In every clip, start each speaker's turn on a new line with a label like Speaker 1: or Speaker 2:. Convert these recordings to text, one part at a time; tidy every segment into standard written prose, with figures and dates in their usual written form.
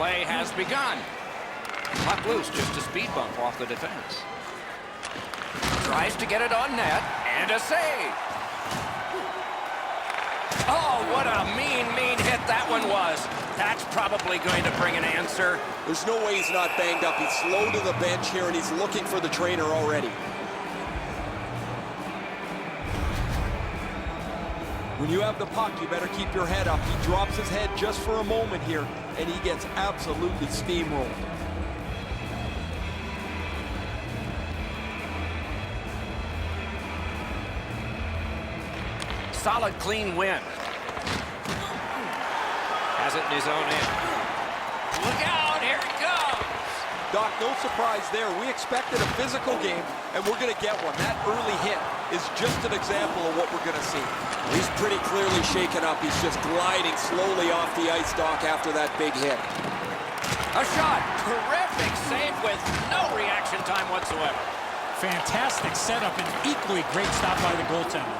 Speaker 1: Play has begun. Puck loose, just a speed bump off the defense. Tries to get it on net, and a save. Oh, what a mean hit that one was. That's probably going to bring an answer.
Speaker 2: There's no way he's not banged up. He's slow to the bench here, and he's looking for the trainer already. When you have the puck, you better keep your head up. He drops his head just for a moment here, and he gets absolutely steamrolled.
Speaker 1: Solid, clean win. Has it in his own end. Look out, here it goes.
Speaker 2: Doc, no surprise there. We expected a physical game, and we're going to get one. That early hit is just an example of what we're going to see. He's pretty clearly shaken up. He's just gliding slowly off the ice, Doc, after that big hit.
Speaker 1: A shot. Terrific save with no reaction time whatsoever.
Speaker 3: Fantastic setup and equally great stop by the goaltender.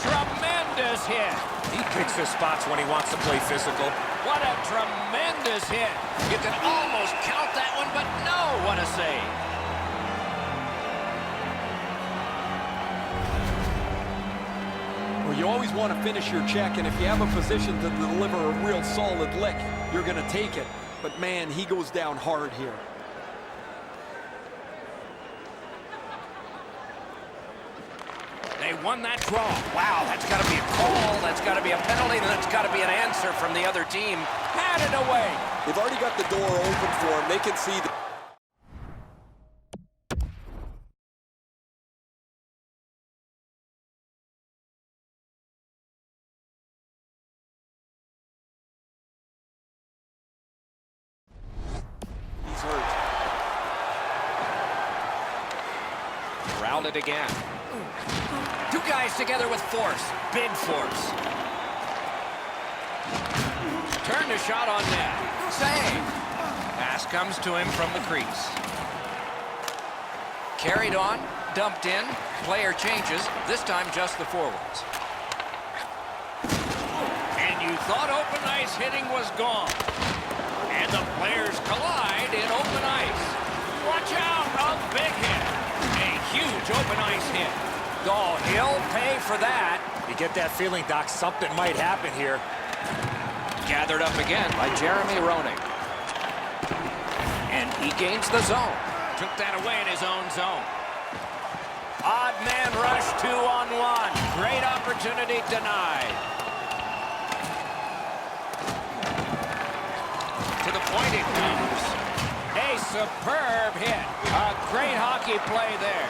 Speaker 1: Tremendous hit.
Speaker 4: He picks his spots when he wants to play physical.
Speaker 1: What a tremendous hit. You can almost count that one, but no, what a save.
Speaker 2: Well, you always want to finish your check, and if you have a position to deliver a real solid lick, you're going to take it. But man, he goes down hard here.
Speaker 1: They won that draw. Wow, that's got to be a call. That's got to be a penalty. And that's got to be an answer from the other team. Had it away.
Speaker 2: They've already got the door open for him. They can see the... He's hurt.
Speaker 1: Routed again. Two guys together with force. Big force. Turned a shot on net. Save. Pass comes to him from the crease. Carried on. Dumped in. Player changes. This time just the forwards. And you thought open ice hitting was gone. And the players collide in open ice. Watch out. A big hit. A huge open ice hit. Oh, he'll pay for that.
Speaker 4: You get that feeling, Doc, something might happen here.
Speaker 1: Gathered up again by Jeremy Roenick. And he gains the zone. Took that away in his own zone. Odd man rush 2-on-1. Great opportunity denied. To the point it comes. A superb hit. A great hockey play there.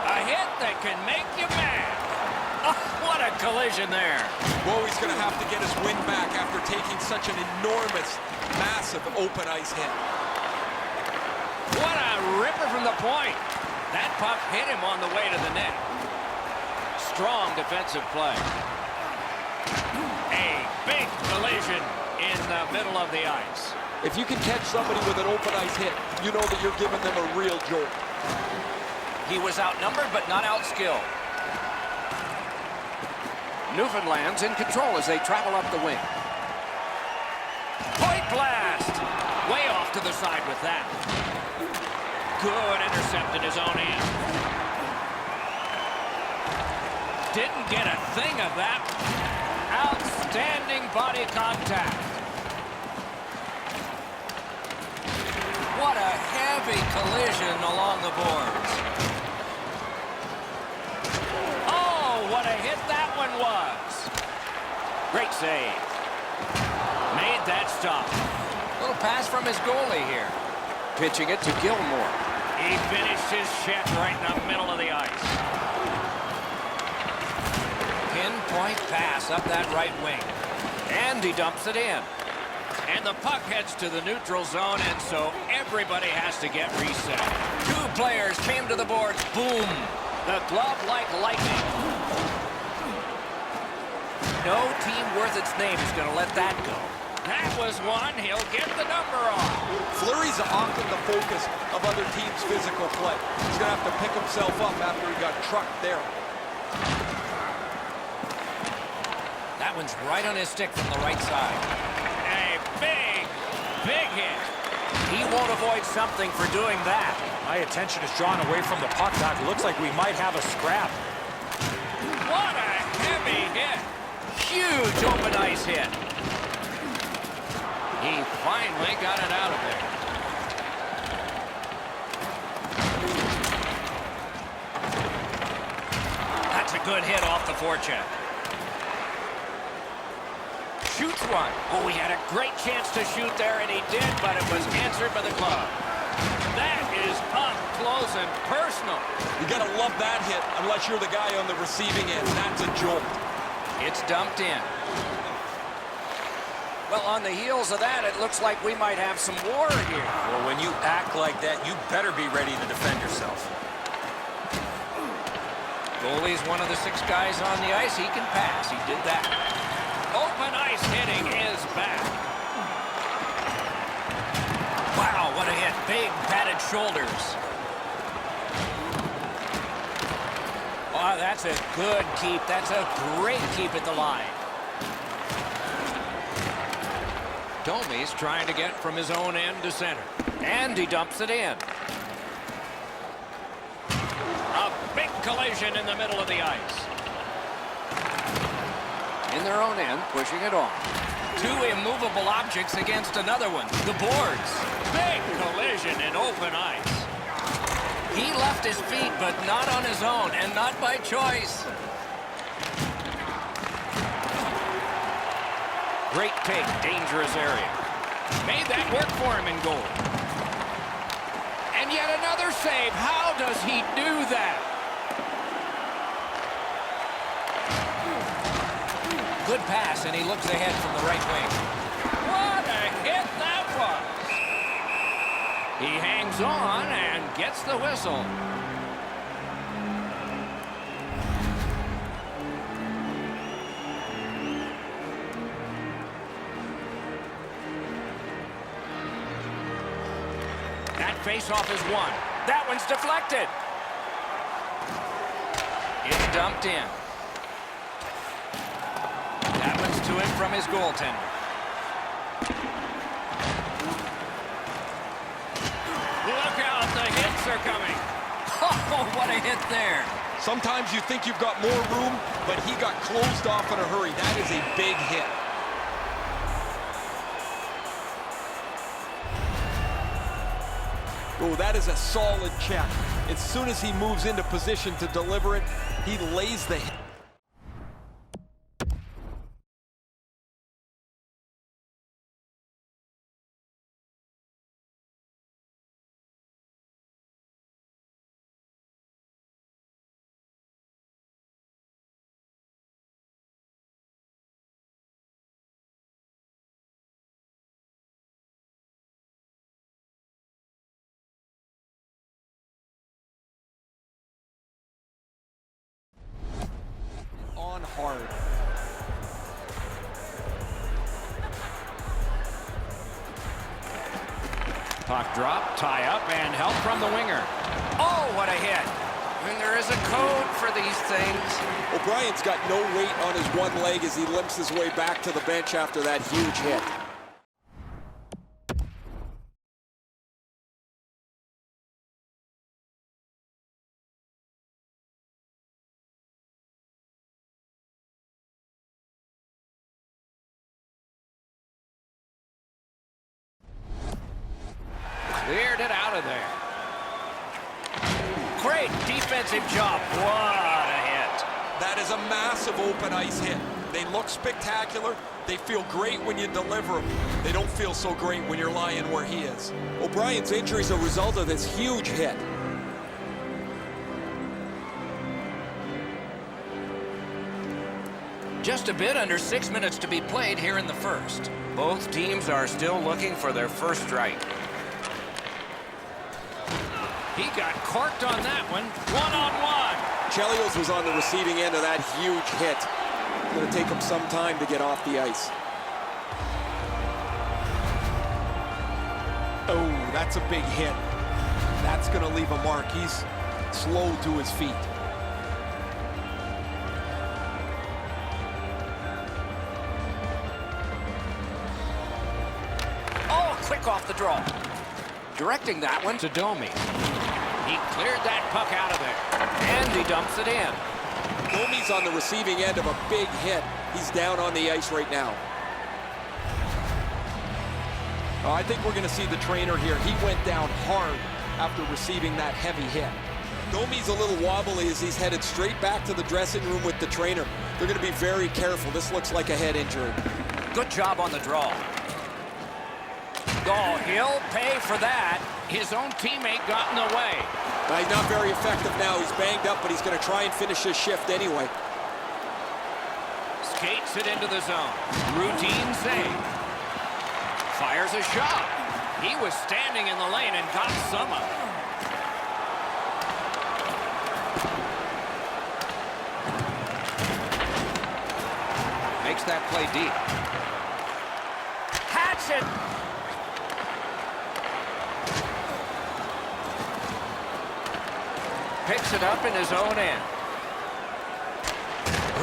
Speaker 1: A hit that can make you mad. Oh, what a collision there.
Speaker 2: Well, he's going to have to get his wind back after taking such an enormous, massive open ice hit.
Speaker 1: What a ripper from the point. That puck hit him on the way to the net. Strong defensive play. A big collision in the middle of the ice.
Speaker 2: If you can catch somebody with an open ice hit, you know that you're giving them a real jolt.
Speaker 1: He was outnumbered, but not outskilled. Newfoundland's in control as they travel up the wing. Point blast! Way off to the side with that. Good intercept in his own end. Didn't get a thing of that. Outstanding body contact. What a heavy collision along the boards. Oh, what a hit that one was. Great save. Made that stop. Little pass from his goalie here. Pitching it to Gilmore. He finished his check right in the middle of the ice. Pinpoint pass up that right wing. And he dumps it in. And the puck heads to the neutral zone, and so everybody has to get reset. Two players came to the boards. Boom. The glove like lightning. No team worth its name is going to let that go. That was one. He'll get the number off.
Speaker 2: Fleury's often the focus of other teams' physical play. He's going to have to pick himself up after he got trucked there.
Speaker 1: That one's right on his stick from the right side. A big hit. avoid something for doing that.
Speaker 4: My attention is drawn away from the puck, Doc. It looks like we might have a scrap.
Speaker 1: What a heavy hit. Huge open ice hit. He finally got it out of there. That's a good hit off the forecheck. Shoots one. Oh, he had a great chance to shoot there, and he did, but it was answered by the glove. That is up close and personal.
Speaker 2: You got to love that hit unless you're the guy on the receiving end. That's a jolt.
Speaker 1: It's dumped in. Well, on the heels of that, it looks like we might have some war here.
Speaker 4: Well, when you act like that, you better be ready to defend yourself.
Speaker 1: Goalie's one of the 6 guys on the ice. He can pass. He did that. Open ice hitting is back. Wow, what a hit. Big padded shoulders. Oh, that's a good keep. That's a great keep at the line. Domi's trying to get from his own end to center. And he dumps it in. A big collision in the middle of the ice. In their own end, pushing it on. 2 immovable objects against another one. The boards. Big collision in open ice. He left his feet, but not on his own, and not by choice. Great take, dangerous area. Made that work for him in goal. And yet another save. How does he do that? Good pass, and he looks ahead from the right wing. What a hit that was! He hangs on and gets the whistle. That faceoff is won. That one's deflected. It's dumped in. That one's to him from his goaltender. Look out, the hits are coming. Oh, what a hit there.
Speaker 2: Sometimes you think you've got more room, but he got closed off in a hurry. That is a big hit. Oh, that is a solid check. As soon as he moves into position to deliver it, he lays the hit. On hard.
Speaker 1: Puck drop, tie up, and help from the winger. Oh, what a hit. And there is a code for these things.
Speaker 2: O'Brien's got no weight on his one leg as he limps his way back to the bench after that huge hit.
Speaker 1: Cleared it out of there. Great defensive job. What a hit.
Speaker 2: That is a massive open ice hit. They look spectacular. They feel great when you deliver them. They don't feel so great when you're lying where he is. O'Brien's injury is a result of this huge hit.
Speaker 1: Just a bit under 6 minutes to be played here in the first. Both teams are still looking for their first strike. He got corked on that one. One-on-one.
Speaker 2: Chelios was on the receiving end of that huge hit. It's going to take him some time to get off the ice. Oh, that's a big hit. That's going to leave a mark. He's slow to his feet.
Speaker 1: Oh, quick off the draw. Directing that one to Domi. He cleared that puck out of there. And he dumps it in.
Speaker 2: Domi's on the receiving end of a big hit. He's down on the ice right now. I think we're going to see the trainer here. He went down hard after receiving that heavy hit. Domi's a little wobbly as he's headed straight back to the dressing room with the trainer. They're going to be very careful. This looks like a head injury.
Speaker 1: Good job on the draw. Oh, he'll pay for that. His own teammate got in the way.
Speaker 2: He's not very effective now. He's banged up, but he's going to try and finish his shift anyway.
Speaker 1: Skates it into the zone. Routine save. Fires a shot. He was standing in the lane and got some of it. Makes that play deep. Hatchet! Picks it up in his own end.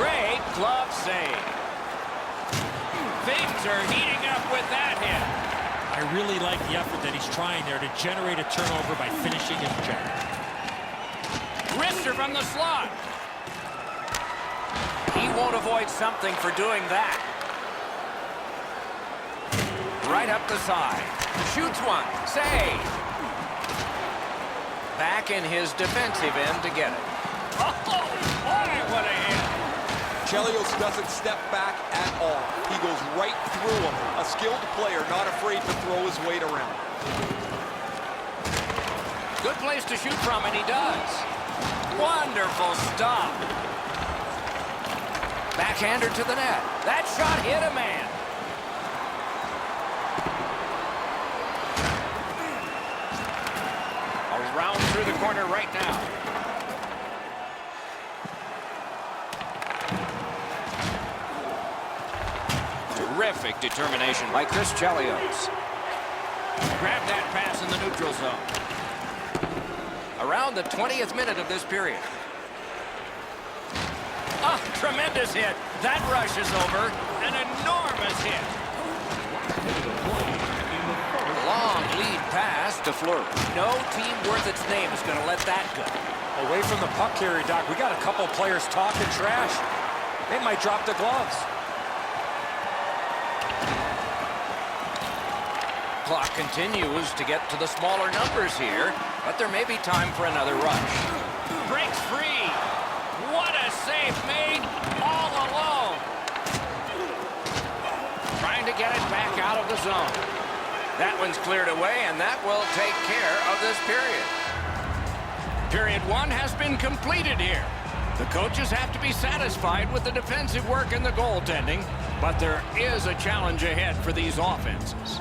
Speaker 1: Great glove save. Things are heating up with that hit.
Speaker 3: I really like the effort that he's trying there to generate a turnover by finishing his check.
Speaker 1: Wrister from the slot. He won't avoid something for doing that. Right up the side. Shoots one. Save. Back in his defensive end to get it. Oh, boy, what a hit.
Speaker 2: Chelios doesn't step back at all. He goes right through him. A skilled player, not afraid to throw his weight around.
Speaker 1: Good place to shoot from, and he does. Wonderful stop. Backhander to the net. That shot hit a man. Around through the corner right now. Terrific determination by Chris Chelios. Grab that pass in the neutral zone. Around the 20th minute of this period. Ah, tremendous hit. That rush is over. An enormous hit. Long lead pass to Fleury. No team worth its name is going to let that go.
Speaker 4: Away from the puck carrier, Doc. We got a couple players talking trash. They might drop the gloves.
Speaker 1: Clock continues to get to the smaller numbers here, but there may be time for another rush. Breaks free. What a save made all alone. Trying to get it back out of the zone. That one's cleared away, and that will take care of this period. Period one has been completed here. The coaches have to be satisfied with the defensive work and the goaltending, but there is a challenge ahead for these offenses.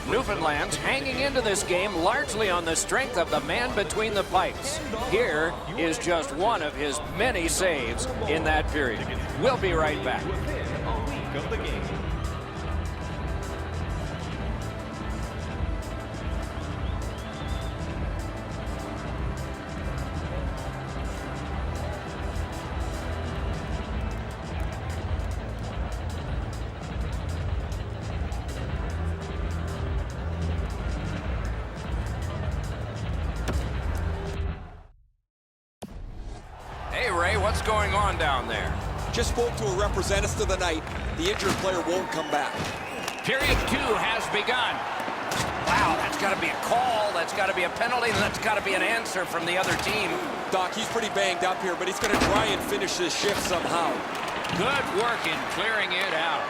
Speaker 1: Newfoundland's hanging into this game largely on the strength of the man between the pipes. Here is just one of his many saves in that period. We'll be right back. What's going on down there?
Speaker 2: Just spoke to a representative of the night. The injured player won't come back.
Speaker 1: Period two has begun. Wow, that's got to be a call. That's got to be a penalty. And that's got to be an answer from the other team.
Speaker 2: Doc, he's pretty banged up here, but he's going to try and finish his shift somehow.
Speaker 1: Good work in clearing it out.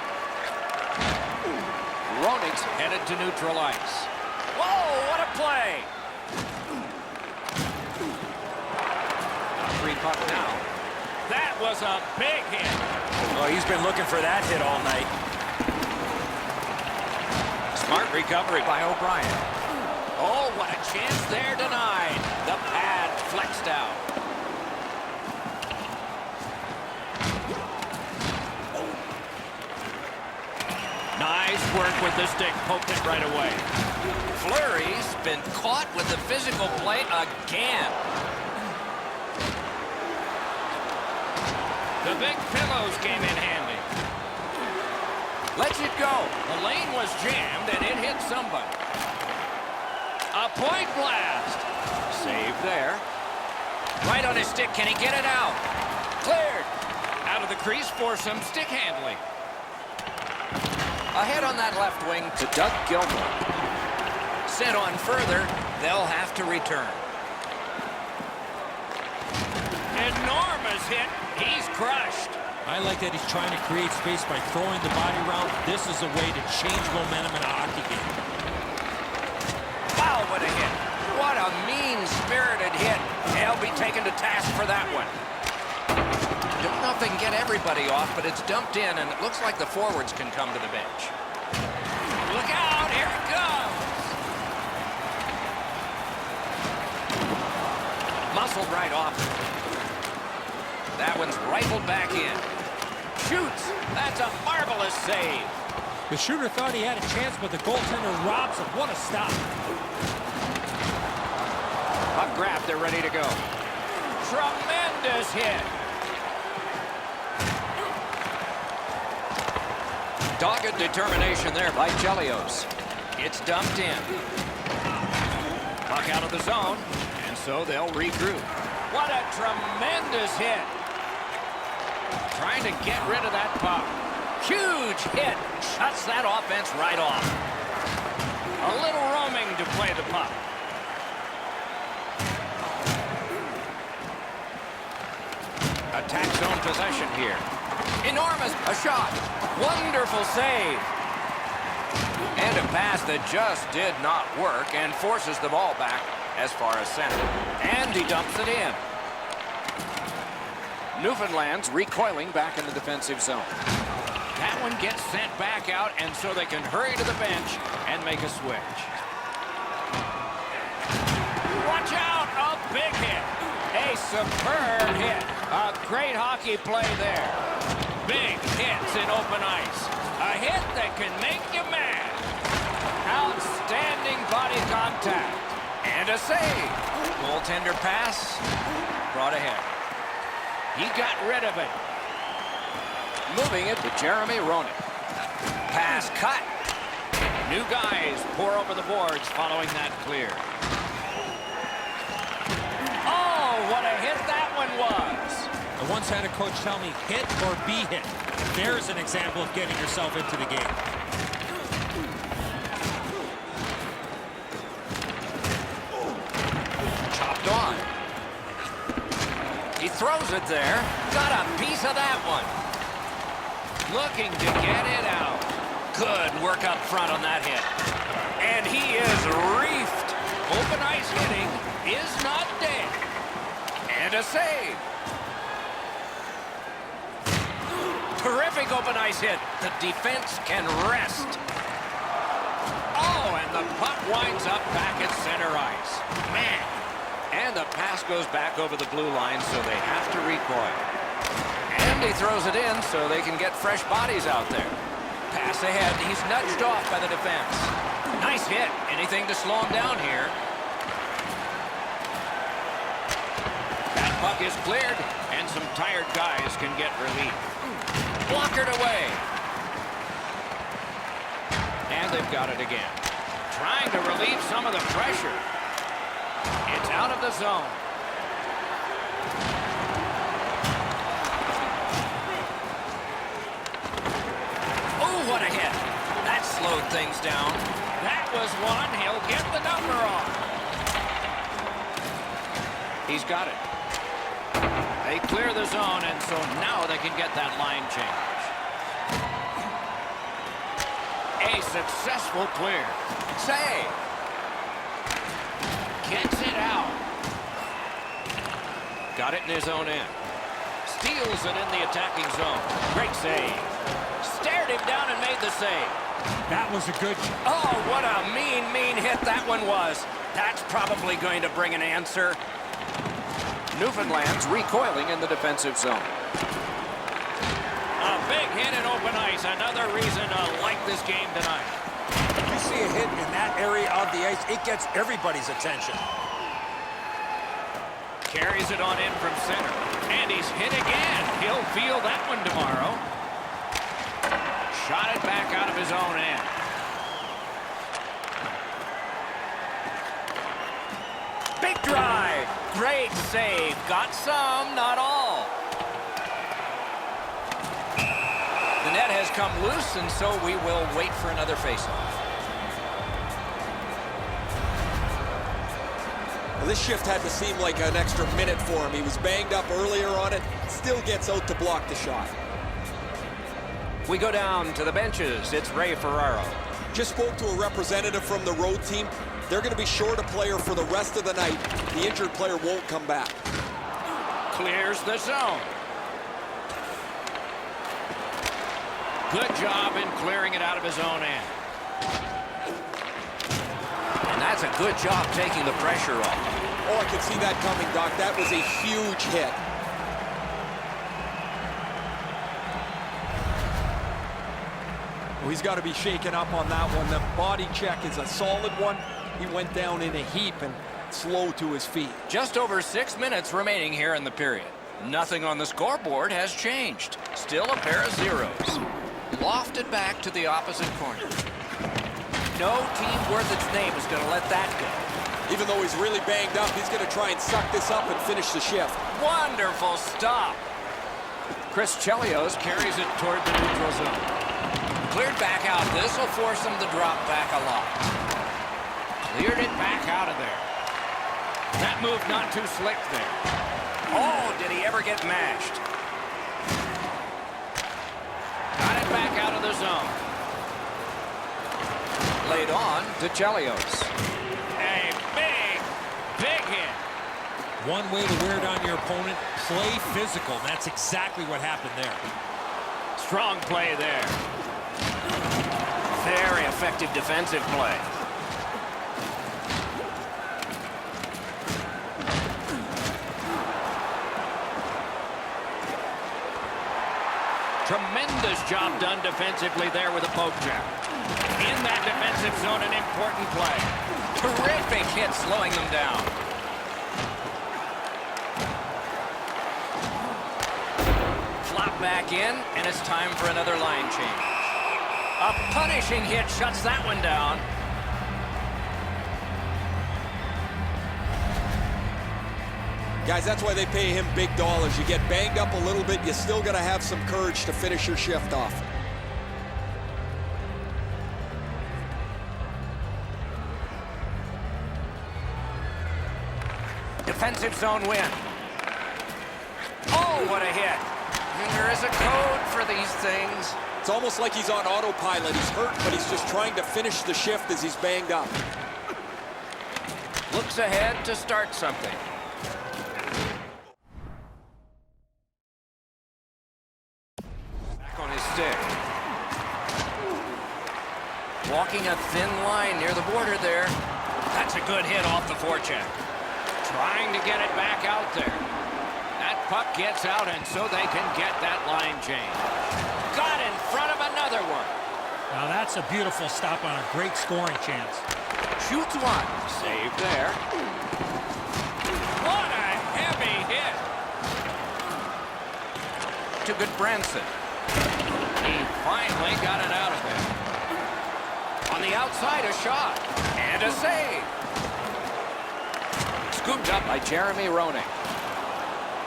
Speaker 1: Roning's headed to neutral ice. Whoa, what a play! Free puck now. That was a big hit.
Speaker 4: Well, he's been looking for that hit all night.
Speaker 1: Smart recovery by O'Brien. Oh, what a chance there denied. The pad flexed out. Nice work with the stick. Poked it right away. Fleury's been caught with the physical play again. The big pillows came in handy. Lets it go. The lane was jammed, and it hit somebody. A point blast. Save there. Right on his stick. Can he get it out? Cleared. Out of the crease for some stick handling. Ahead on that left wing to Doug Gilmour. Sent on further. They'll have to return. Enormous hit. He's crushed.
Speaker 3: I like that he's trying to create space by throwing the body around. This is a way to change momentum in a hockey game.
Speaker 1: Wow, what a hit. What a mean-spirited hit. They'll be taken to task for that one. Don't know if they can get everybody off, but it's dumped in, and it looks like the forwards can come to the bench. Look out, here it comes. Muscled right off. That one's rifled back in. Shoots. That's a marvelous save.
Speaker 3: The shooter thought he had a chance, but the goaltender robs him. What a stop.
Speaker 1: Puck grab, they're ready to go. Tremendous hit. Dogged determination there by Chelios. It's dumped in. Puck out of the zone, and so they'll regroup. What a tremendous hit. Trying to get rid of that puck. Huge hit. Shuts that offense right off. A little roaming to play the puck. Attack zone possession here. Enormous. A shot. Wonderful save. And a pass that just did not work and forces the ball back as far as center. And he dumps it in. Newfoundland's recoiling back in the defensive zone. That one gets sent back out, and so they can hurry to the bench and make a switch. Watch out! A big hit. A superb hit. A great hockey play there. Big hits in open ice. A hit that can make you mad. Outstanding body contact. And a save. Goaltender pass. Brought ahead. He got rid of it. Moving it to Jeremy Roenick. Pass cut. New guys pour over the boards following that clear. Oh, what a hit that one was.
Speaker 3: I once had a coach tell me, hit or be hit. There's an example of getting yourself into the game.
Speaker 1: Chopped on. He throws it there. Got a piece of that one. Looking to get it out. Good work up front on that hit. And he is reefed. Open ice hitting is not dead. And a save. Terrific open ice hit. The defense can rest. Oh, and the puck winds up back at center ice. Man. And the pass goes back over the blue line, so they have to recoil. And he throws it in so they can get fresh bodies out there. Pass ahead. He's nudged off by the defense. Nice hit. Anything to slow him down here. That puck is cleared, and some tired guys can get relief. Blockered away. And they've got it again. Trying to relieve some of the pressure. It's out of the zone. Oh, what a hit. That slowed things down. That was one. He'll get the number on. He's got it. They clear the zone, and so now they can get that line change. A successful clear. Save. Gets it out. Got it in his own end. Steals it in the attacking zone. Great save. Stared him down and made the save.
Speaker 3: That was a good shot.
Speaker 1: Oh, what a mean hit that one was. That's probably going to bring an answer. Newfoundland's recoiling in the defensive zone. A big hit in open ice. Another reason to like this game tonight.
Speaker 4: You see a hit in that area of the ice, it gets everybody's attention.
Speaker 1: Carries it on in from center. And he's hit again. He'll feel that one tomorrow. Shot Got it back out of his own end. Big drive. Great save. Got some, not all. The net has come loose, and so we will wait for another faceoff.
Speaker 2: Well, this shift had to seem like an extra minute for him. He was banged up earlier on it. Still gets out to block the shot.
Speaker 1: We go down to the benches. It's Ray Ferraro.
Speaker 2: Just spoke to a representative from the road team. They're going to be short a player for the rest of the night. The injured player won't come back.
Speaker 1: Clears the zone. Good job in clearing it out of his own end. And that's a good job taking the pressure off.
Speaker 2: Oh, I could see that coming, Doc. That was a huge hit. Well, he's got to be shaken up on that one. The body check is a solid one. He went down in a heap and slow to his feet.
Speaker 1: Just over 6 minutes remaining here in the period. Nothing on the scoreboard has changed. Still a pair of zeros. Lofted back to the opposite corner. No team worth its name is going to let that go.
Speaker 2: Even though he's really banged up, he's going to try and suck this up and finish the shift.
Speaker 1: Wonderful stop. Chris Chelios carries it toward the neutral zone. Cleared back out. This will force him to drop back a lot. Cleared it back out of there. That move not too slick there. Oh, did he ever get mashed? Got it back out of the zone. Laid on to Chelios. A big hit.
Speaker 3: One way to wear down your opponent, play physical. That's exactly what happened there.
Speaker 1: Strong play there. Very effective defensive play. Tremendous job done defensively there with a poke check. In that defensive zone, an important play. Terrific hit slowing them down. Flop back in, and it's time for another line change. A punishing hit shuts that one down.
Speaker 2: Guys, that's why they pay him big dollars. You get banged up a little bit, you still got to have some courage to finish your shift off.
Speaker 1: Defensive zone win. Oh, what a hit. And there is a code for these things.
Speaker 2: It's almost like he's on autopilot. He's hurt, but he's just trying to finish the shift as he's banged up.
Speaker 1: Looks ahead to start something. Back on his stick. Walking a thin line near the border there. That's a good hit off the forecheck. Trying to get it back out there. That puck gets out, and so they can get that line change. Got in front of another one.
Speaker 3: Now that's a beautiful stop on a great scoring chance.
Speaker 1: Shoots one. Save there. What a heavy hit. To Goodbranson. He finally got it out of there. On the outside, a shot. And a save. Scooped up by Jeremy Roenick.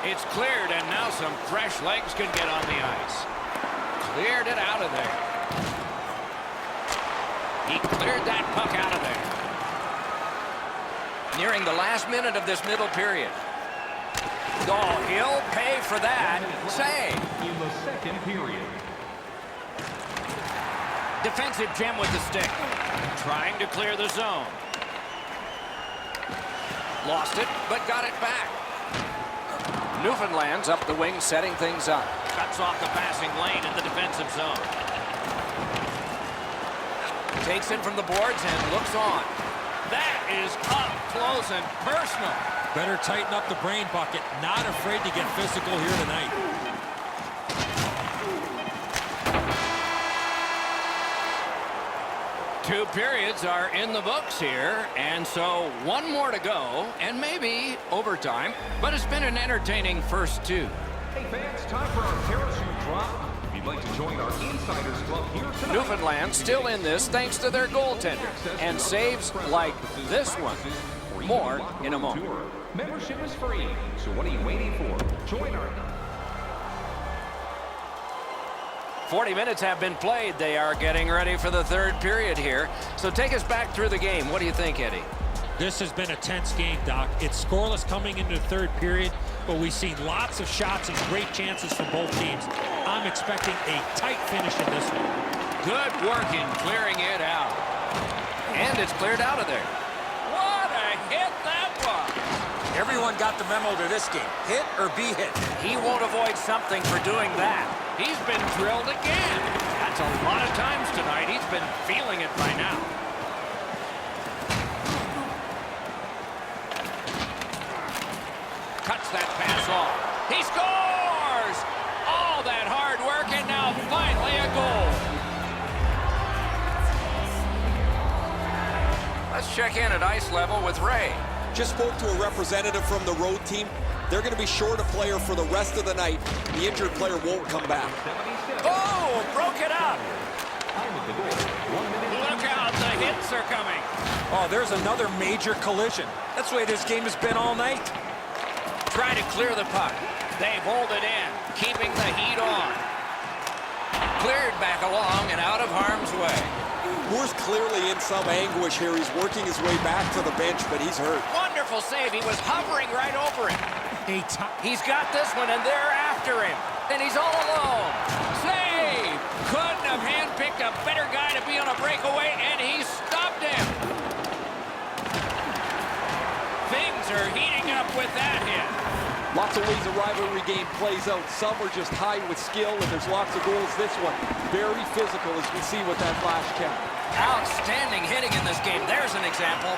Speaker 1: It's cleared, and now some fresh legs can get on the ice. Cleared it out of there. He cleared that puck out of there. Nearing the last minute of this middle period. Oh, he'll pay for that. Save.
Speaker 5: In the second period.
Speaker 1: Defensive gem with the stick. Trying to clear the zone. Lost it, but got it back. Newfoundland's up the wing, setting things up. Cuts off the passing lane in the defensive zone. Takes it from the boards and looks on. That is up close and personal.
Speaker 3: Better tighten up the brain bucket. Not afraid to get physical here tonight.
Speaker 1: Two periods are in the books here, and so one more to go, and maybe overtime, but it's been an entertaining first two.
Speaker 5: Hey fans, time for our parachute drop. Be you'd like to join our Insiders Club here tonight.
Speaker 1: Newfoundland still in this thanks to their goaltender. And saves like this one. More in a moment.
Speaker 5: Membership is free, so what are you waiting for? Join our...
Speaker 1: 40 minutes have been played. They are getting ready for the third period here. So take us back through the game. What do you think, Eddie?
Speaker 3: This has been a tense game, Doc. It's scoreless coming into the third period, but we've seen lots of shots and great chances from both teams. I'm expecting a tight finish in this one.
Speaker 1: Good work in clearing it out. And it's cleared out of there. What a hit that was.
Speaker 4: Everyone got the memo to this game. Hit or be hit.
Speaker 1: He won't avoid something for doing that. He's been drilled again. That's a lot of times tonight. He's been feeling it by now. Cuts that pass off. He scores! All that hard work, and now finally a goal. Let's check in at ice level with Ray.
Speaker 2: Just spoke to a representative from the road team. They're going to be short a player for the rest of the night. The injured player won't come back.
Speaker 1: Oh, broke it up. Look out, the hits are coming.
Speaker 4: Oh, there's another major collision. That's the way this game has been all night.
Speaker 1: Try to clear the puck. They've hold it in, keeping the heat on. Cleared back along and out of harm's way.
Speaker 2: Moore's clearly in some anguish here. He's working his way back to the bench, but he's hurt.
Speaker 1: Wonderful save. He was hovering right over it. He's got this one, and they're after him. And he's all alone. Save! Couldn't have handpicked a better guy to be on a breakaway, and he stopped him. Things are heating up with that hit.
Speaker 2: Lots of ways a rivalry game plays out. Some are just high with skill, and there's lots of goals. This one, very physical, as we see with that flash check.
Speaker 1: Outstanding hitting in this game. There's an example.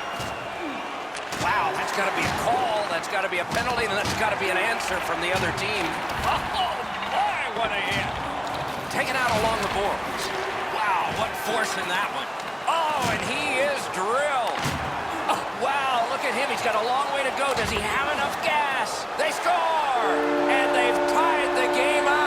Speaker 1: Wow, that's got to be a call. That's got to be a penalty, and that's got to be an answer from the other team. Oh, boy, what a hit. Taken out along the boards. Wow, what force in that one. Oh, and he is drilled. Oh, wow, look at him. He's got a long way to go. Does he have enough gas? They score! And they've tied the game up.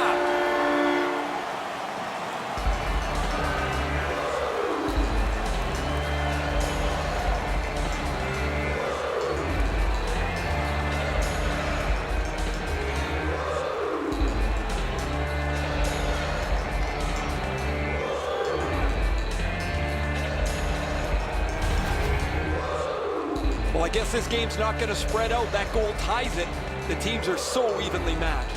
Speaker 2: Well, I guess this game's not going to spread out. That goal ties it. The teams are so evenly matched.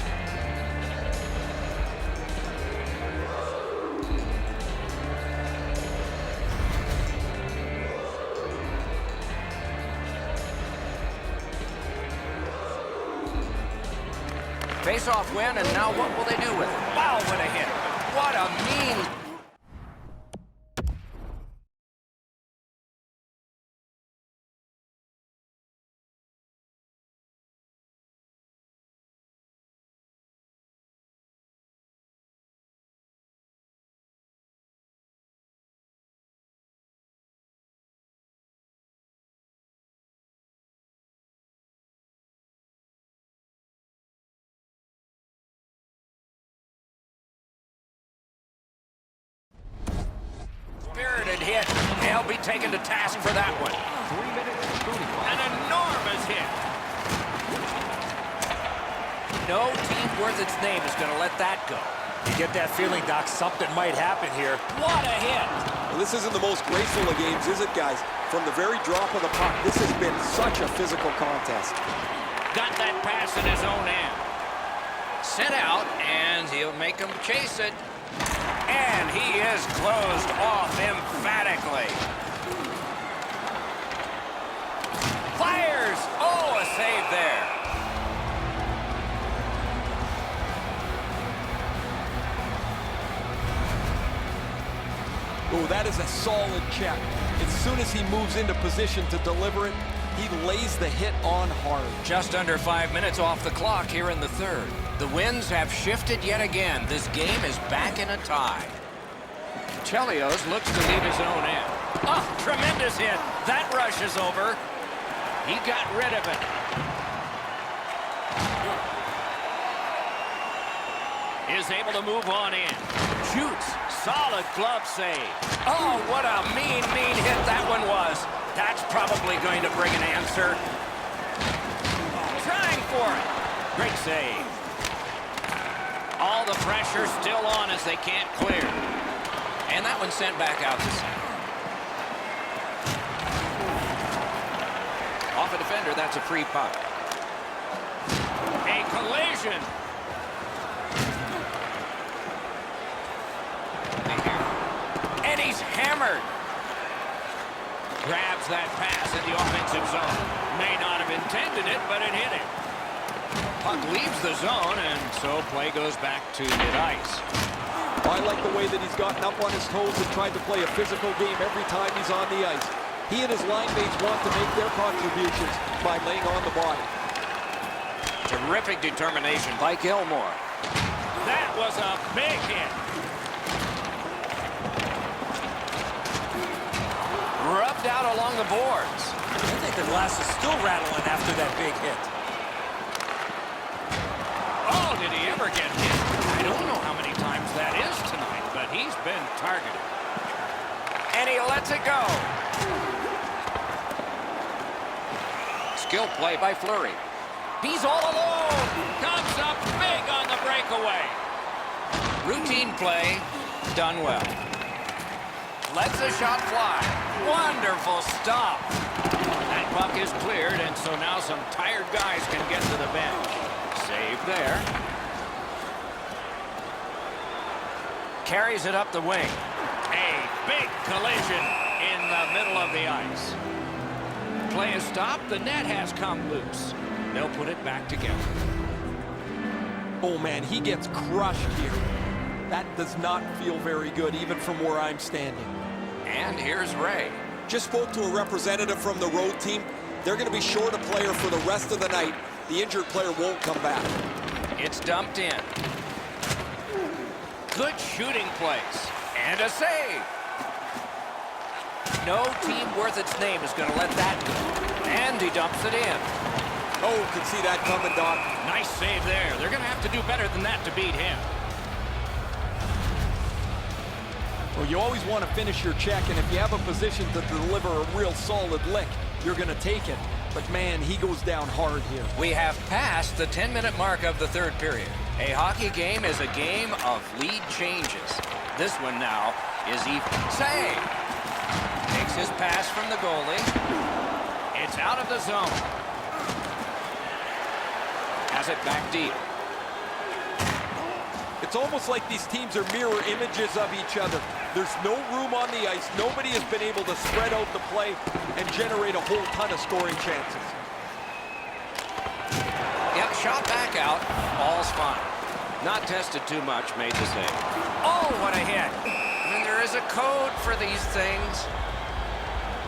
Speaker 1: Face-off win, and now what will they do with it? Wow, what a hit. What a mean... spirited hit. They'll be taken to task for that one.
Speaker 5: 3 minutes, 35.
Speaker 1: An enormous hit. No team worth its name is going to let that go.
Speaker 4: You get that feeling, Doc, something might happen here.
Speaker 1: What a hit.
Speaker 2: Well, this isn't the most graceful of games, is it, guys? From the very drop of the puck, this has been such a physical contest.
Speaker 1: Got that pass in his own end. Sent out, and he'll make him chase it. And he is closed off emphatically. Fires! Oh, a save there.
Speaker 2: Oh, that is a solid check. As soon as he moves into position to deliver it, he lays the hit on hard.
Speaker 1: Just under 5 minutes off the clock here in the third. The winds have shifted yet again. This game is back in a tie. Chelios looks to leave his own end. Oh, tremendous hit. That rush is over. He got rid of it. is able to move on in. Shoots. Solid glove save. Oh, what a mean hit that one was. That's probably going to bring an answer. Trying for it. Great save. All the pressure still on as they can't clear. And that one sent back out to center. Off a defender, that's a free puck. A collision. And he's hammered. Grabs that pass in the offensive zone. May not have intended it, but it hit him. Puck leaves the zone, and so play goes back to mid-ice.
Speaker 2: I like the way that he's gotten up on his toes and tried to play a physical game every time he's on the ice. He and his line mates want to make their contributions by laying on the body.
Speaker 1: Terrific determination by Gilmore. That was a big hit. Rubbed out along the boards.
Speaker 4: I think the glass is still rattling after that big hit.
Speaker 1: Oh, did he ever get hit? I don't know how many times that is tonight, but he's been targeted. And he lets it go. Skill play by Fleury. He's all alone. Comes up big on the breakaway. Routine play, done well. Lets the shot fly. Wonderful stop. That puck is cleared, and so now some tired guys can get to the bench. Save there. Carries it up the wing. A big collision in the middle of the ice. Play is stopped. The net has come loose. They'll put it back together.
Speaker 2: Oh, man, he gets crushed here. That does not feel very good, even from where I'm standing.
Speaker 1: And here's Ray.
Speaker 2: Just spoke to a representative from the road team. They're going to be short a player for the rest of the night. The injured player won't come back.
Speaker 1: It's dumped in. Good shooting place. And a save. No team worth its name is going to let that go. And he dumps it in.
Speaker 2: Oh, can see that coming, Doc.
Speaker 1: Nice save there. They're going to have to do better than that to beat him.
Speaker 2: Well, you always want to finish your check, and if you have a position to deliver a real solid lick, you're going to take it. But, man, he goes down hard here.
Speaker 1: We have passed the 10-minute mark of the third period. A hockey game is a game of lead changes. This one now is even. Save! Takes his pass from the goalie. It's out of the zone. Has it back deep.
Speaker 2: It's almost like these teams are mirror images of each other. There's no room on the ice. Nobody has been able to spread out the play and generate a whole ton of scoring chances.
Speaker 1: Yep, shot back out. Ball's fine. Not tested too much, made the save. Oh, what a hit. And there is a code for these things.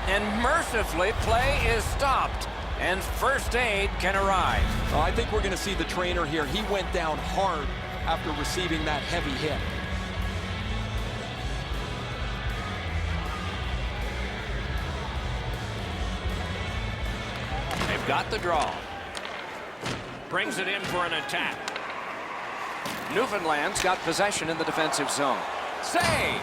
Speaker 1: And mercifully, play is stopped. And first aid can arrive.
Speaker 2: I think we're going to see the trainer here. He went down hard after receiving that heavy hit.
Speaker 1: They've got the draw. Brings it in for an attack. Newfoundland's got possession in the defensive zone. Save!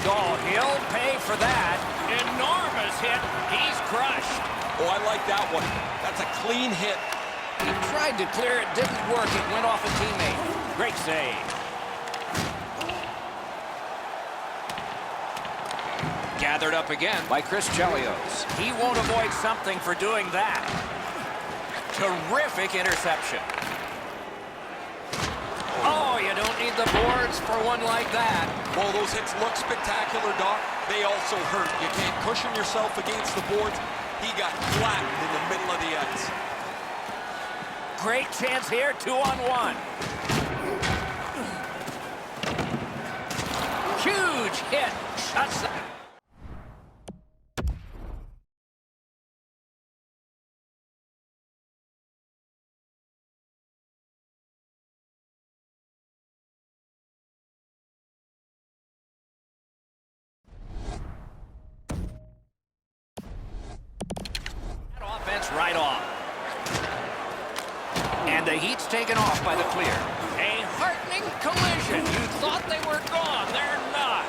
Speaker 1: Oh, he'll pay for that. Enormous hit. He's crushed.
Speaker 2: Oh, I like that one. That's a clean hit.
Speaker 1: He tried to clear it, didn't work. It went off a teammate. Great save. Gathered up again by Chris Chelios. He won't avoid something for doing that. Terrific interception. Oh, you don't need the boards for one like that.
Speaker 2: Well, those hits look spectacular, Doc. They also hurt. You can't cushion yourself against the boards. He got flattened in the middle of the ice.
Speaker 1: Great chance here, 2-on-1. Huge hit. Shuts the... Offense right off. And they The heat's taken off by the clear. A heartening collision. You thought they were gone. They're not.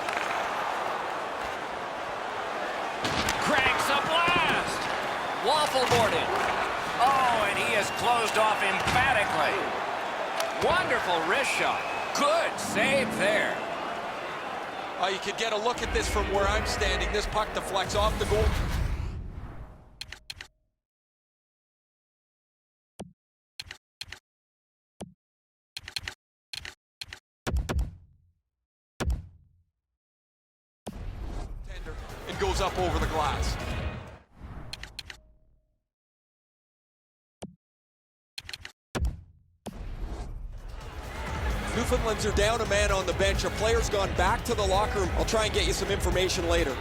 Speaker 1: Cranks a blast. Waffle boarded. Oh, and he is closed off emphatically. Wonderful wrist shot. Good save there.
Speaker 2: You could get a look at this from where I'm standing. This puck deflects off the goal. And goes up over the glass. Newfoundlands are down a man on the bench. A player's gone back to the locker room. I'll try and get you some information later.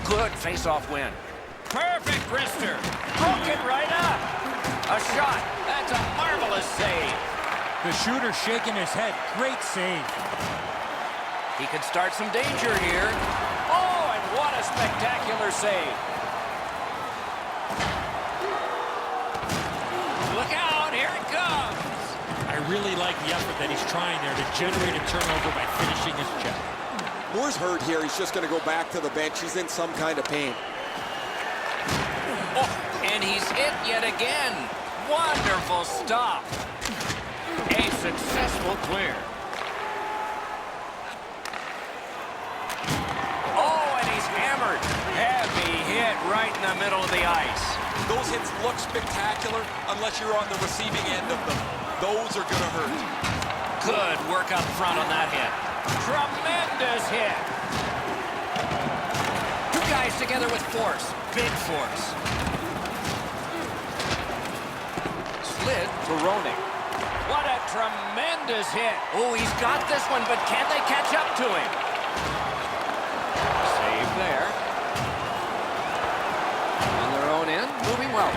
Speaker 1: Good face-off win. Perfect wrister. Broke it right up. A shot. That's a marvelous save.
Speaker 3: The shooter shaking his head. Great save.
Speaker 1: He could start some danger here. Oh, and what a spectacular save. Look out, here it comes.
Speaker 3: I really like the effort that he's trying there to generate a turnover by finishing his check.
Speaker 2: Moore's hurt here. He's just going to go back to the bench. He's in some kind of pain.
Speaker 1: Oh, and he's hit yet again. Wonderful stop. A successful clear. Oh, and he's hammered. Heavy hit right in the middle of the ice.
Speaker 2: Those hits look spectacular unless you're on the receiving end of them. Those are going to hurt.
Speaker 1: Good work up front on that hit. Tremendous hit. Two guys together with force. Big force. Slid to Roenick. What a tremendous hit. Oh, he's got this one, but can they catch up to him? Save there. On their own end, moving well.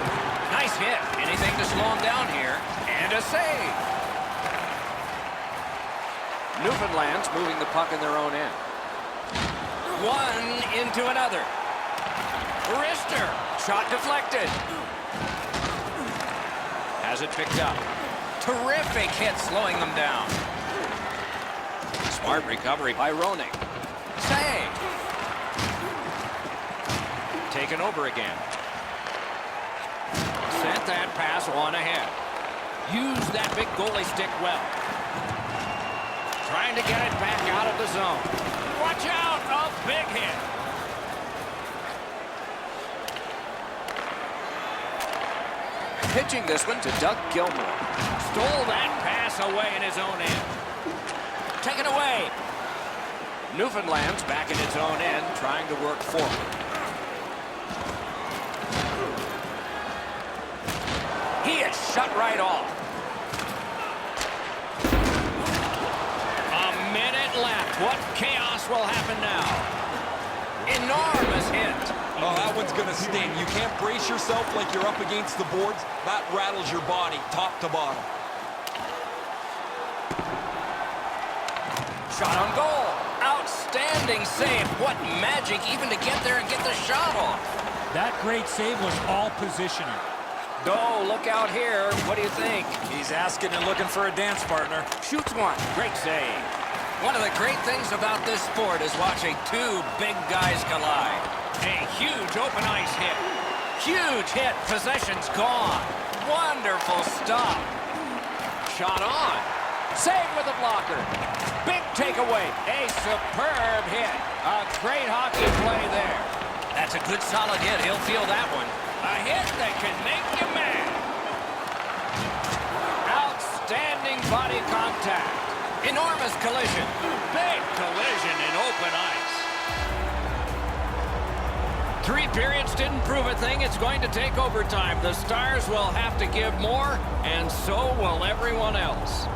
Speaker 1: Nice hit. Anything to slow him down here. And a save. Newfoundland's moving the puck in their own end. One into another. Wrister. Shot deflected. Has it picked up. Terrific hit slowing them down. Smart recovery by Roenick. Save. Taken over again. Sent that pass on ahead. Use that big goalie stick well. Trying to get it back out of the zone. Watch out! A big hit. Pitching this one to Doug Gilmour. Stole that pass away in his own end. Taken away. Newfoundland's back in its own end, trying to work forward. He is shut right off. A minute left. What chaos will happen now? Enormous hit.
Speaker 2: Oh, that one's going to sting. You can't brace yourself like you're up against the boards. That rattles your body, top to bottom.
Speaker 1: Shot on goal. Outstanding save. What magic even to get there and get the shot off.
Speaker 3: That great save was all positioning.
Speaker 1: Oh, look out here. What do you think?
Speaker 4: He's asking and looking for a dance partner.
Speaker 1: Shoots one. Great save. One of the great things about this sport is watching two big guys collide. A huge open ice hit. Huge hit. Possession's gone. Wonderful stop. Shot on. Save with a blocker. Big takeaway. A superb hit. A great hockey play there. That's a good solid hit. He'll feel that one. A hit that can make you mad. Outstanding body contact. Enormous collision. Big collision in open ice. 3 periods didn't prove a thing. It's going to take overtime. The Stars will have to give more, and so will everyone else.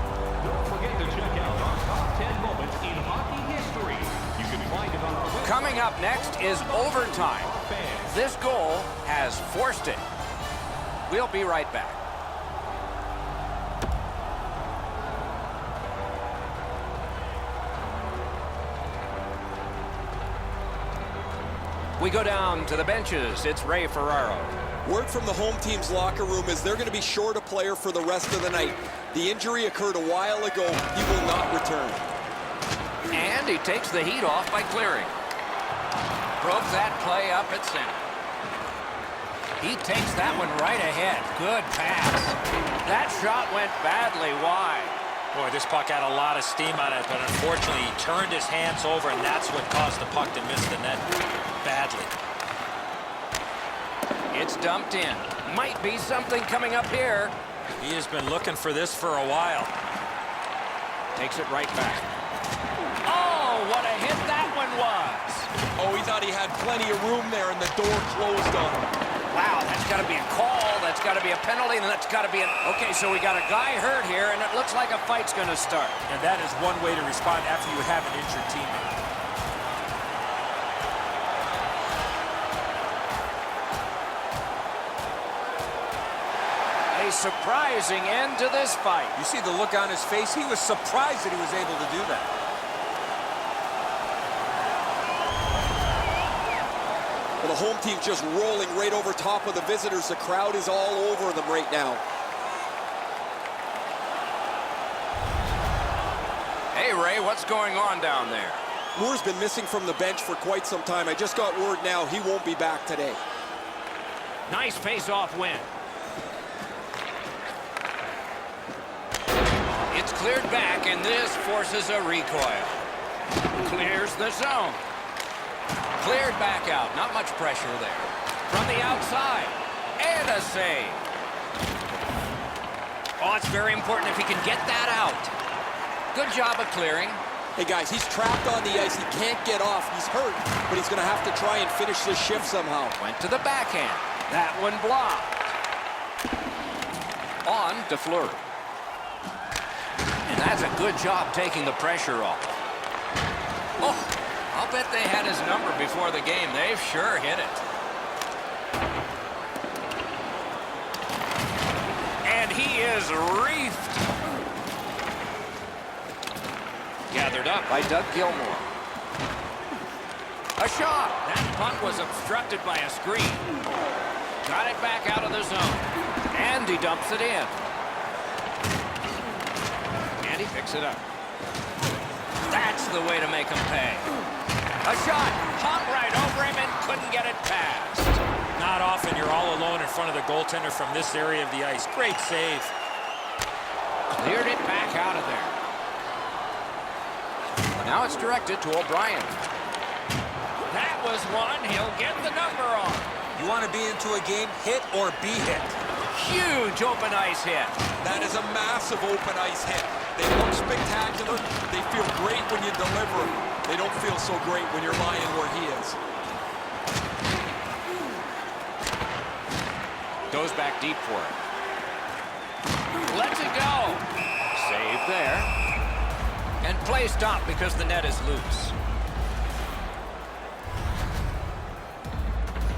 Speaker 5: Don't forget to check out our top 10 moments in hockey history. You can find it on our website.
Speaker 1: Coming up next is overtime. This goal has forced it. We'll be right back. We go down to the benches. It's Ray Ferraro.
Speaker 2: Word from the home team's locker room is they're going to be short a player for the rest of the night. The injury occurred a while ago. He will not return.
Speaker 1: And he takes the heat off by clearing. Broke that play up at center. He takes that one right ahead. Good pass. That shot went badly wide.
Speaker 4: Boy, this puck had a lot of steam on it, but unfortunately he turned his hands over, and that's what caused the puck to miss the net badly.
Speaker 1: It's dumped in. Might be something coming up here.
Speaker 4: He has been looking for this for a while.
Speaker 1: Takes it right back. Oh, what a hit that one was.
Speaker 2: Oh, he thought he had plenty of room there, and the door closed on him.
Speaker 1: Wow, that's got to be a call. That's got to be a penalty, and that's got to be an... Okay, so we got a guy hurt here, and it looks like a fight's going to start.
Speaker 4: And that is one way to respond after you have an injured teammate.
Speaker 1: A surprising end to this fight.
Speaker 4: You see the look on his face? He was surprised that he was able to do that.
Speaker 2: Well, the home team just rolling right over top of the visitors. The crowd is all over them right now.
Speaker 1: Hey, Ray, what's going on down there?
Speaker 2: Moore's been missing from the bench for quite some time. I just got word now he won't be back today.
Speaker 1: Nice face-off win. It's cleared back, and this forces a recoil. Clears the zone. Cleared back out. Not much pressure there. From the outside. And a save. Oh, it's very important if he can get that out. Good job of clearing.
Speaker 2: Hey, guys, he's trapped on the ice. He can't get off. He's hurt, but he's going to have to try and finish this shift somehow.
Speaker 1: Went to the backhand. That one blocked. On to Fleury. And that's a good job taking the pressure off. Oh, I'll bet they had his number before the game. They've sure hit it. And he is reefed. Gathered up by Doug Gilmour. A shot. That puck was obstructed by a screen. Got it back out of the zone. And he dumps it in. And he picks it up. That's the way to make him pay. A shot. Hung right over him and couldn't get it past.
Speaker 4: Not often you're all alone in front of the goaltender from this area of the ice. Great save.
Speaker 1: Cleared it back out of there. Now it's directed to O'Brien. That was one. He'll get the number on.
Speaker 4: You want to be into a game, hit or be hit.
Speaker 1: Huge open ice hit.
Speaker 2: That is a massive open ice hit. They look spectacular. They feel great when you deliver them. They don't feel so great when you're lying where he is.
Speaker 1: Goes back deep for it. Lets it go. Save there. And play stopped because the net is loose.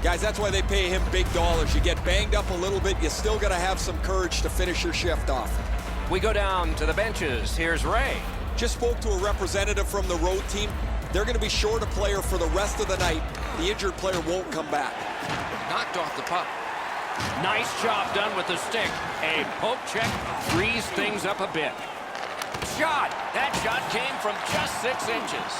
Speaker 2: Guys, that's why they pay him big dollars. You get banged up a little bit, you still got to have some courage to finish your shift off.
Speaker 1: We go down to the benches. Here's Ray.
Speaker 2: Just spoke to a representative from the road team. They're going to be short a player for the rest of the night. The injured player won't come back.
Speaker 1: Knocked off the puck. Nice job done with the stick. A poke check frees things up a bit. Shot. That shot came from just 6 inches.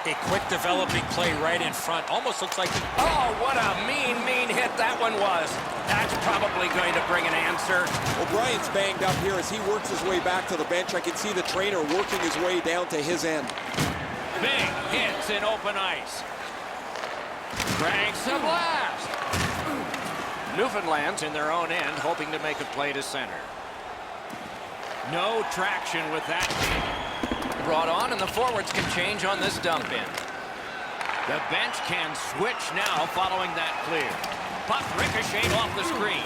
Speaker 4: A quick developing play right in front. Almost looks like...
Speaker 1: Oh, what a mean hit that one was. That's probably going to bring an answer.
Speaker 2: O'Brien's banged up here as he works his way back to the bench. I can see the trainer working his way down to his end.
Speaker 1: Big hits in open ice. Cranks a blast. Newfoundland's in their own end, hoping to make a play to center. No traction with that. Brought on, and the forwards can change on this dump in. The bench can switch now following that clear. Puck ricocheted off the screen.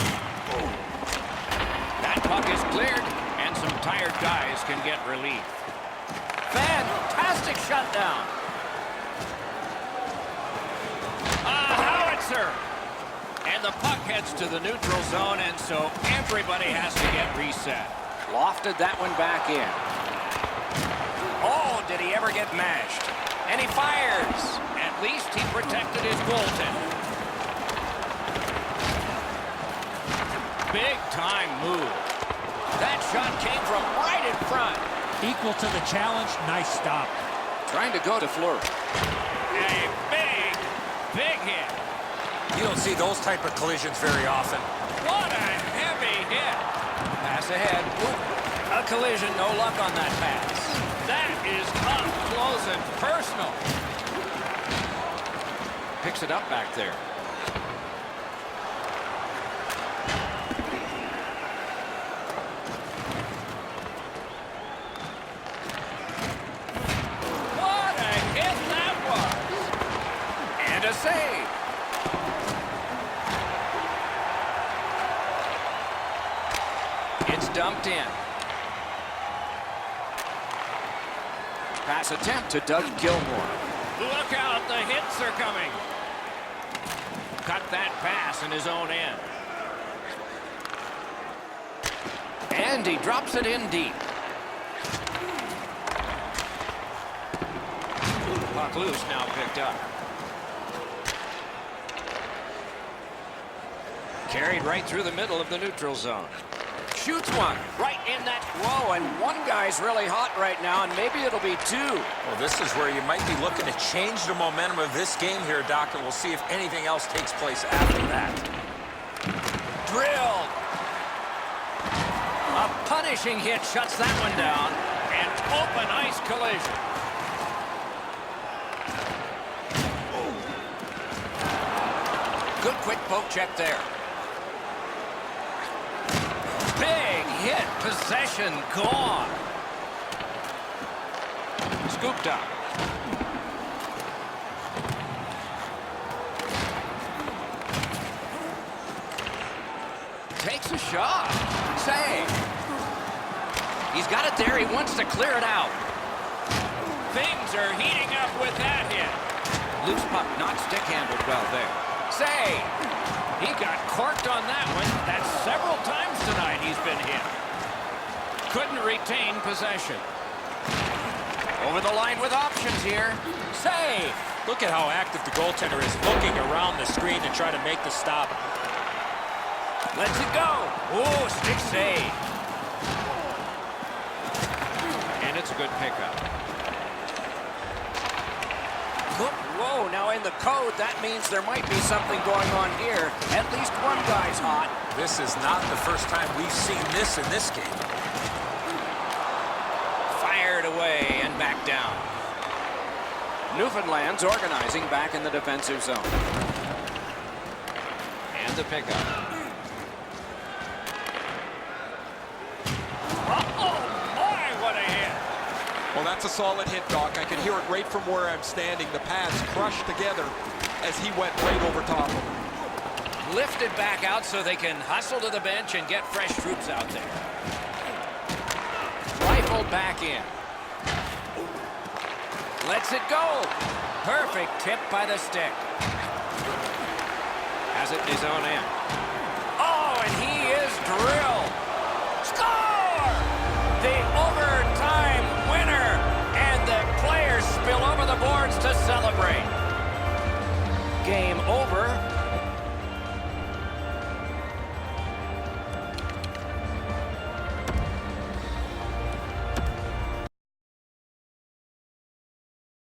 Speaker 1: That puck is cleared, and some tired guys can get relief. Fantastic shutdown. A howitzer. And the puck heads to the neutral zone, and so everybody has to get reset. Lofted that one back in. Oh, did he ever get mashed? And he fires. At least he protected his goaltender. Big-time move. That shot came from right in front.
Speaker 3: Equal to the challenge. Nice stop.
Speaker 1: Trying to go to Fleury. A big hit.
Speaker 4: You don't see those type of collisions very often.
Speaker 1: What a heavy hit. Pass ahead. A collision, no luck on that pass. That is up close and personal. Picks it up back there. What a hit that was. And a save. It's dumped in. Pass attempt to Doug Gilmour. Look out, the hits are coming. Cut that pass in his own end. And he drops it in deep. Puck loose, now picked up. Carried right through the middle of the neutral zone. Shoots one right in that. Whoa, and one guy's really hot right now, and maybe it'll be two.
Speaker 4: Well, this is where you might be looking to change the momentum of this game here, Doc, and we'll see if anything else takes place after that.
Speaker 1: Drilled. A punishing hit shuts that one down. And open ice collision. Good quick poke check there. Big hit. Possession gone. Scooped up. Takes a shot. Save. He's got it there. He wants to clear it out. Things are heating up with that hit. Loose puck, not stick-handled well there. Save. He got corked on that one. That's several times tonight he's been hit. Couldn't retain possession. Over the line with options here. Save.
Speaker 3: Look at how active the goaltender is, looking around the screen to try to make the stop.
Speaker 1: Lets it go. Oh, stick save. And it's a good pickup. Whoa, now in the code, that means there might be something going on here. At least one guy's hot.
Speaker 4: This is not the first time we've seen this in this game.
Speaker 1: Fired away and back down. Newfoundland's organizing back in the defensive zone. And the pickup. Oh, my, what a hit.
Speaker 2: Well, that's a solid hit, Doc. I can hear it right from where I'm standing. The pads crushed together as he went right over top of him.
Speaker 1: Lifted back out so they can hustle to the bench and get fresh troops out there. Rifled back in. Lets it go. Perfect tip by the stick. Has it in his own end.